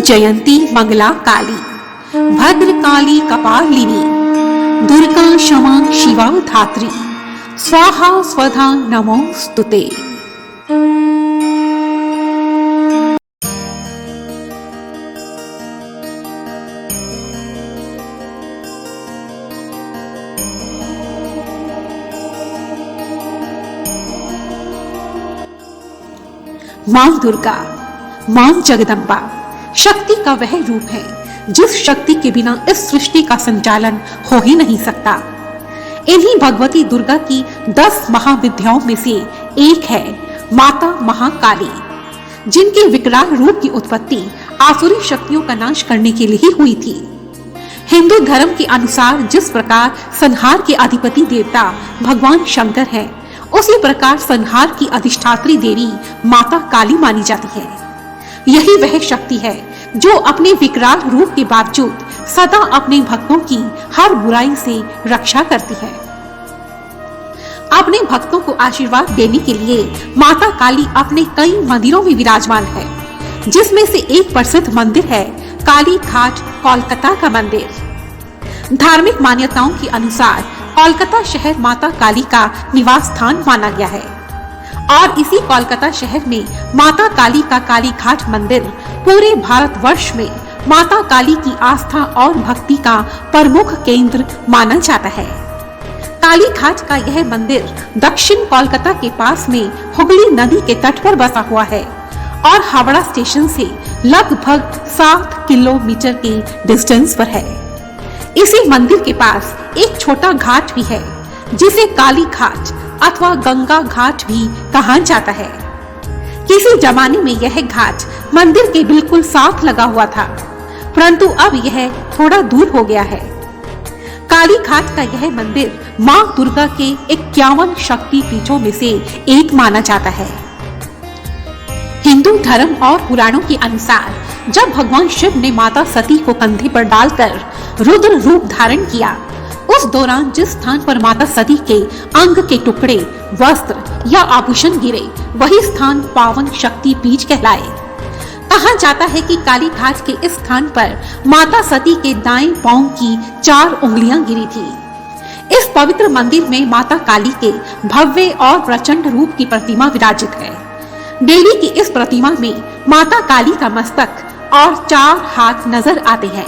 जयंती मंगला काली, भद्र काली कपालिनी, दुर्गा क्षमा शिवा धात्री, स्वाहा स्वधा नमोस्तुते। मां दुर्गा, मां जगदम्बा शक्ति का वह रूप है जिस शक्ति के बिना इस सृष्टि का संचालन हो ही नहीं सकता। इन्हीं भगवती दुर्गा की 10 महाविद्याओं में से एक है माता महाकाली, जिनके विकराल रूप की उत्पत्ति आसुरी शक्तियों का नाश करने के लिए ही हुई थी। हिंदू धर्म के अनुसार जिस प्रकार संहार के अधिपति देवता भगवान शंकर है, उसी प्रकार संहार की अधिष्ठात्री देवी माता काली मानी जाती है। यही वह शक्ति है जो अपने विकराल रूप के बावजूद सदा अपने भक्तों की हर बुराई से रक्षा करती है। अपने भक्तों को आशीर्वाद देने के लिए माता काली अपने कई मंदिरों में विराजमान है, जिसमें से एक प्रसिद्ध मंदिर है काली घाट कोलकाता का मंदिर। धार्मिक मान्यताओं के अनुसार कोलकाता शहर माता काली का निवास स्थान माना गया है और इसी कोलकाता शहर में माता काली का काली घाट मंदिर पूरे भारतवर्ष में माता काली की आस्था और भक्ति का प्रमुख केंद्र माना जाता है। काली घाट का यह मंदिर दक्षिण कोलकाता के पास में हुगली नदी के तट पर बसा हुआ है और हावड़ा स्टेशन से लगभग 7 किलोमीटर के डिस्टेंस पर है। इसी मंदिर के पास एक छोटा घाट भी है जिसे काली घाट अथवा गंगा घाट भी कहा जाता है। किसी जमाने में यह घाट मंदिर के बिल्कुल साथ लगा हुआ था, परंतु अब यह थोड़ा दूर हो गया है। काली घाट का यह मंदिर मां दुर्गा के 51 शक्ति पीठों में से एक माना जाता है। हिंदू धर्म और पुराणों के अनुसार जब भगवान शिव ने माता सती को कंधे पर डालकर रुद्र रूप धारण किया, उस दौरान जिस स्थान पर माता सती के अंग के टुकड़े, वस्त्र या आभूषण गिरे, वही स्थान पावन शक्ति पीठ कहलाए। कहा जाता है कि काली घाट के इस स्थान पर माता सती के दाएं पांव की 4 उंगलियां गिरी थी। इस पवित्र मंदिर में माता काली के भव्य और प्रचंड रूप की प्रतिमा विराजित है। देवी की इस प्रतिमा में माता काली का मस्तक और 4 हाथ नजर आते हैं।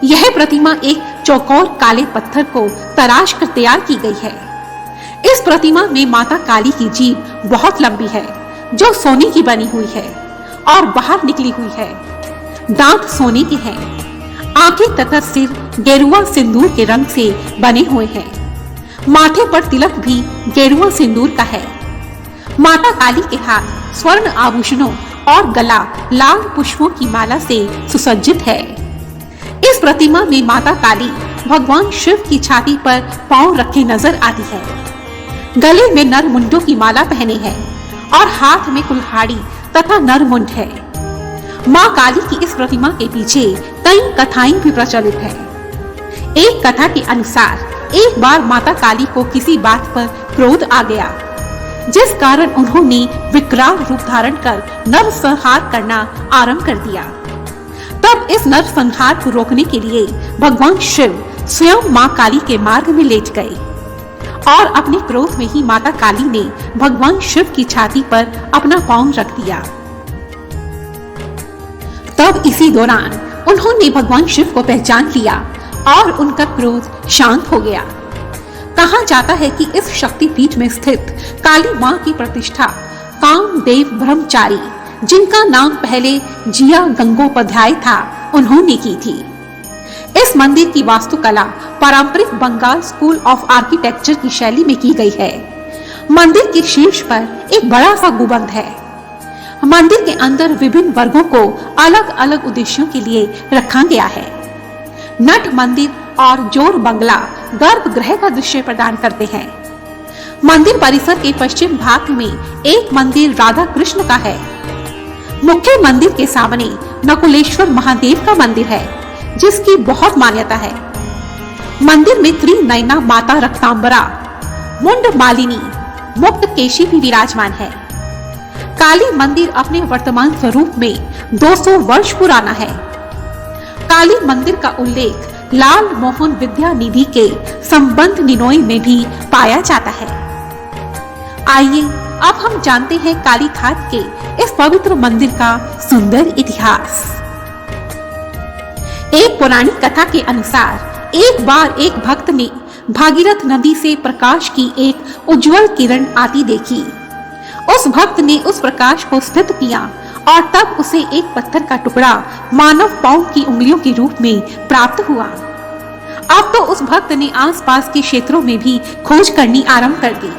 यह प्रतिमा एक चौकोर काले पत्थर को तराश कर तैयार की गई है। इस प्रतिमा में माता काली की जीभ बहुत लंबी है, जो सोने की बनी हुई है और बाहर निकली हुई है। दांत सोने के हैं। आंखें तथा सिर गेरुआ सिंदूर के रंग से बने हुए हैं। माथे पर तिलक भी गेरुआ सिंदूर का है। माता काली के हाथ स्वर्ण आभूषणों और गला लाल पुष्पों की माला से सुसज्जित है। इस प्रतिमा में माता काली भगवान शिव की छाती पर पांव रखे नजर आती है। गले में नरमुंडों की माला पहने है और हाथ में कुल्हाड़ी तथा नरमुंड है। मां काली की इस प्रतिमा के पीछे कई कथाएं भी प्रचलित है। एक कथा के अनुसार एक बार माता काली को किसी बात पर क्रोध आ गया, जिस कारण उन्होंने विकराल रूप धारण कर नरसंहार करना आरंभ कर दिया। तब इस नरसंहार को रोकने के लिए भगवान शिव स्वयं मां काली के मार्ग में लेट गए और अपने क्रोध में ही माता काली ने भगवान शिव की छाती पर अपना पांव रख दिया। तब इसी दौरान उन्होंने भगवान शिव को पहचान लिया और उनका क्रोध शांत हो गया। कहा जाता है कि इस शक्तिपीठ में स्थित काली मां की प्रतिष्ठा कामदेव ब्रह्मचारी, जिनका नाम पहले जिया गंगोपाध्याय था, उन्होंने की थी। इस मंदिर की वास्तुकला पारंपरिक बंगाल स्कूल ऑफ आर्किटेक्चर की शैली में की गई है। मंदिर के शीर्ष पर एक बड़ा सा गुंबद है। मंदिर के अंदर विभिन्न वर्गों को अलग अलग उद्देश्यों के लिए रखा गया है। नट मंदिर और जोर बंगला गर्भगृह का दृश्य प्रदान करते हैं। मंदिर परिसर के पश्चिम भाग में एक मंदिर राधा कृष्ण का है। मुख्य मंदिर के सामने नकुलेश्वर महादेव का मंदिर है, जिसकी बहुत मान्यता है। मंदिर में त्रिनयना माता रक्तांबरा, मुंड मालिनी, मुक्त केशी भी विराजमान है। काली मंदिर अपने वर्तमान स्वरूप में 200 वर्ष पुराना है। काली मंदिर का उल्लेख लाल मोहन विद्या निधि के संबंध निनोई में भी पाया जाता है। आइए अब हम जानते हैं काली घाट के इस पवित्र मंदिर का सुंदर इतिहास। एक पौराणिक कथा के अनुसार एक बार एक भक्त ने भागीरथ नदी से प्रकाश की एक उज्जवल किरण आती देखी। उस भक्त ने उस प्रकाश को स्थित किया और तब उसे एक पत्थर का टुकड़ा मानव पांव की उंगलियों के रूप में प्राप्त हुआ। अब तो उस भक्त ने आसपास के क्षेत्रों में भी खोज करनी आरंभ कर दी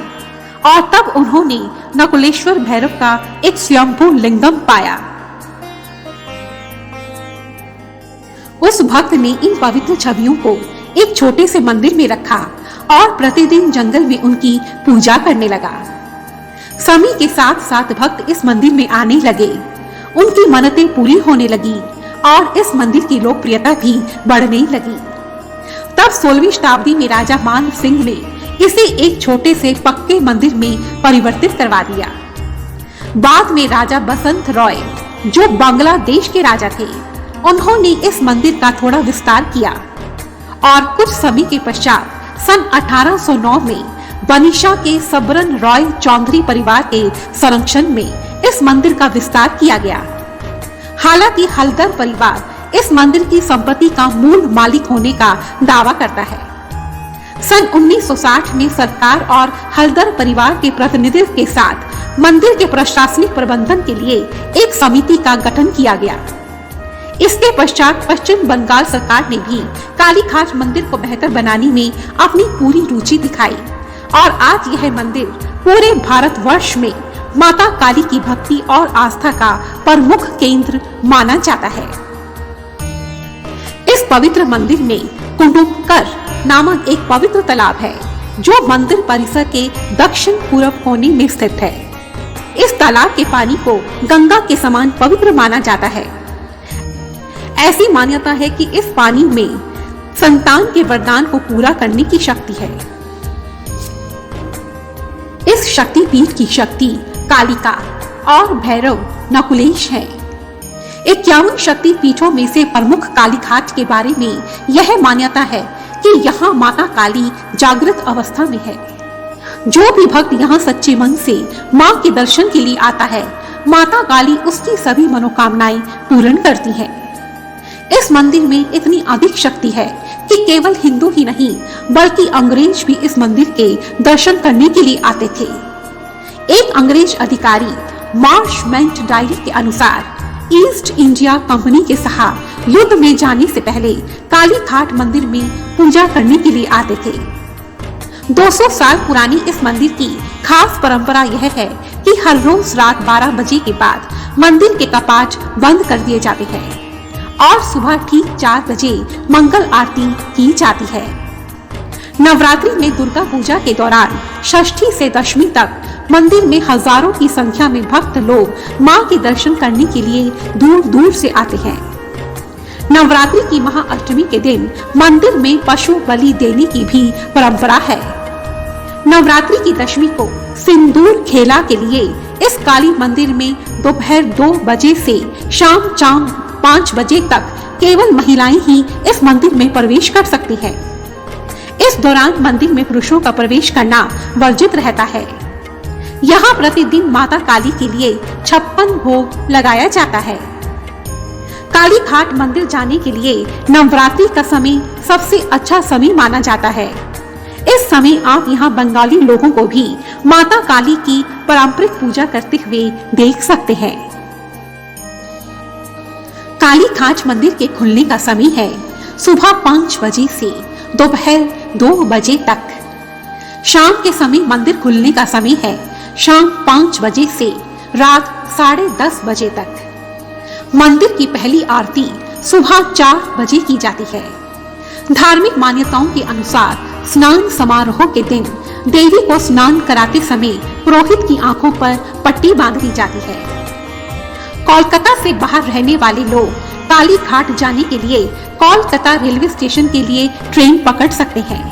और तब उन्होंने नकुलेश्वर भैरव का एक स्वयंभू लिंगम पाया। उस भक्त ने इन पवित्र छवियों को एक छोटे से मंदिर में रखा और प्रतिदिन जंगल में उनकी पूजा करने लगा। समय के साथ साथ भक्त इस मंदिर में आने लगे, उनकी मन्नतें पूरी होने लगी और इस मंदिर की लोकप्रियता भी बढ़ने लगी। तब 16वीं शताब्दी में राजा मान सिंह ने इसे एक छोटे से पक्के मंदिर में परिवर्तित करवा दिया। बाद में राजा बसंत रॉय, जो बांग्लादेश के राजा थे, उन्होंने इस मंदिर का थोड़ा विस्तार किया और कुछ समय के पश्चात सन 1809 में बनिशा के सबरन रॉय चौधरी परिवार के संरक्षण में इस मंदिर का विस्तार किया गया। हालांकि हल्दर परिवार इस मंदिर की संपत्ति का मूल मालिक होने का दावा करता है। सन 1960 में सरकार और हल्दर परिवार के प्रतिनिधित्व के साथ मंदिर के प्रशासनिक प्रबंधन के लिए एक समिति का गठन किया गया। इसके पश्चात पश्चिम बंगाल सरकार ने भी काली घाट मंदिर को बेहतर बनाने में अपनी पूरी रुचि दिखाई और आज यह मंदिर पूरे भारतवर्ष में माता काली की भक्ति और आस्था का प्रमुख केंद्र माना जाता है। इस पवित्र मंदिर में कुंडुमकर नामक एक पवित्र तालाब है, जो मंदिर परिसर के दक्षिण पूर्व कोने में स्थित है। इस तालाब के पानी को गंगा के समान पवित्र माना जाता है। ऐसी मान्यता है कि इस पानी में संतान के वरदान को पूरा करने की शक्ति है। इस शक्तिपीठ की शक्ति कालिका और भैरव नकुलेश है। 51 शक्ति पीठों में से प्रमुख काली घाट के बारे में यह मान्यता है कि यहाँ माता काली जागृत अवस्था में है। जो भी भक्त यहाँ सच्चे मन से माँ के दर्शन के लिए आता है, माता काली उसकी सभी मनोकामनाएं पूर्ण करती है। इस मंदिर में इतनी अधिक शक्ति है कि केवल हिंदू ही नहीं बल्कि अंग्रेज भी इस मंदिर के दर्शन करने के लिए आते थे। एक अंग्रेज अधिकारी मार्शमेंट डायरी के अनुसार ईस्ट इंडिया कंपनी के साहब युद्ध में जाने से पहले काली घाट मंदिर में पूजा करने के लिए आते थे। 200 साल पुरानी इस मंदिर की खास परंपरा यह है कि हर रोज रात 12 बजे के बाद मंदिर के कपाट बंद कर दिए जाते हैं और सुबह ठीक 4 बजे मंगल आरती की जाती है। नवरात्रि में दुर्गा पूजा के दौरान षष्ठी से दशमी तक मंदिर में हजारों की संख्या में भक्त लोग मां के दर्शन करने के लिए दूर दूर से आते हैं। नवरात्रि की महाअष्टमी के दिन मंदिर में पशु बलि देने की भी परंपरा है। नवरात्रि की दशमी को सिंदूर खेला के लिए इस काली मंदिर में दोपहर 2 बजे से शाम 5 बजे तक केवल महिलाएं ही इस मंदिर में प्रवेश कर सकती हैं। इस दौरान मंदिर में पुरुषों का प्रवेश करना वर्जित रहता है। यहाँ प्रतिदिन माता काली के लिए 56 भोग लगाया जाता है। काली घाट मंदिर जाने के लिए नवरात्रि का समय सबसे अच्छा समय माना जाता है। इस समय आप यहाँ बंगाली लोगों को भी माता काली की पारंपरिक पूजा करते हुए देख सकते हैं। काली घाट मंदिर के खुलने का समय है सुबह 5 बजे से दोपहर 2 बजे तक। शाम के समय मंदिर खुलने का समय है शाम 5 बजे से रात 10:30 बजे तक। मंदिर की पहली आरती सुबह 4 बजे की जाती है। धार्मिक मान्यताओं के अनुसार स्नान समारोह के दिन देवी को स्नान कराते समय पुरोहित की आंखों पर पट्टी बांध दी जाती है। कोलकाता से बाहर रहने वाले लोग काली घाट जाने के लिए कोलकाता रेलवे स्टेशन के लिए ट्रेन पकड़ सकते हैं।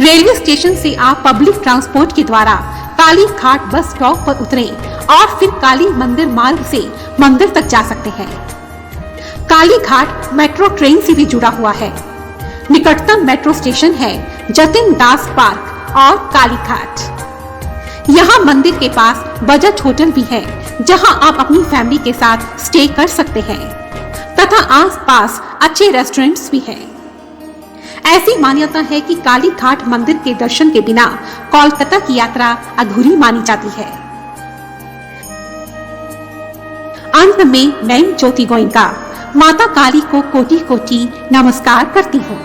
रेलवे स्टेशन से आप पब्लिक ट्रांसपोर्ट के द्वारा काली घाट बस स्टॉप पर उतरे और फिर काली मंदिर मार्ग से मंदिर तक जा सकते हैं। काली घाट मेट्रो ट्रेन से भी जुड़ा हुआ है। निकटतम मेट्रो स्टेशन है जतिन दास पार्क और काली घाट। यहाँ मंदिर के पास बजट होटल भी है जहाँ आप अपनी फैमिली के साथ स्टे कर सकते हैं तथा आसपास अच्छे रेस्टोरेंट्स भी हैं। ऐसी मान्यता है कि काली घाट मंदिर के दर्शन के बिना कोलकाता की यात्रा अधूरी मानी जाती है। अंत में मैं ज्योति गोयनका माता काली को कोटि कोटि नमस्कार करती हूँ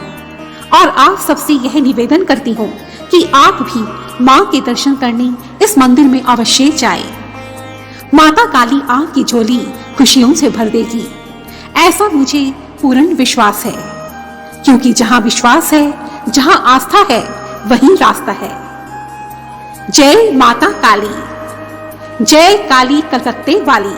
और आप सबसे यह निवेदन करती हूँ कि आप भी माँ के दर्शन करने इस मंदिर में अवश्य जाए। माता काली आपकी झोली खुशियों से भर देगी, ऐसा मुझे पूर्ण विश्वास है, क्योंकि जहाँ विश्वास है, जहाँ आस्था है, वहीं रास्ता है। जय माता काली, जय काली कलकत्ते वाली।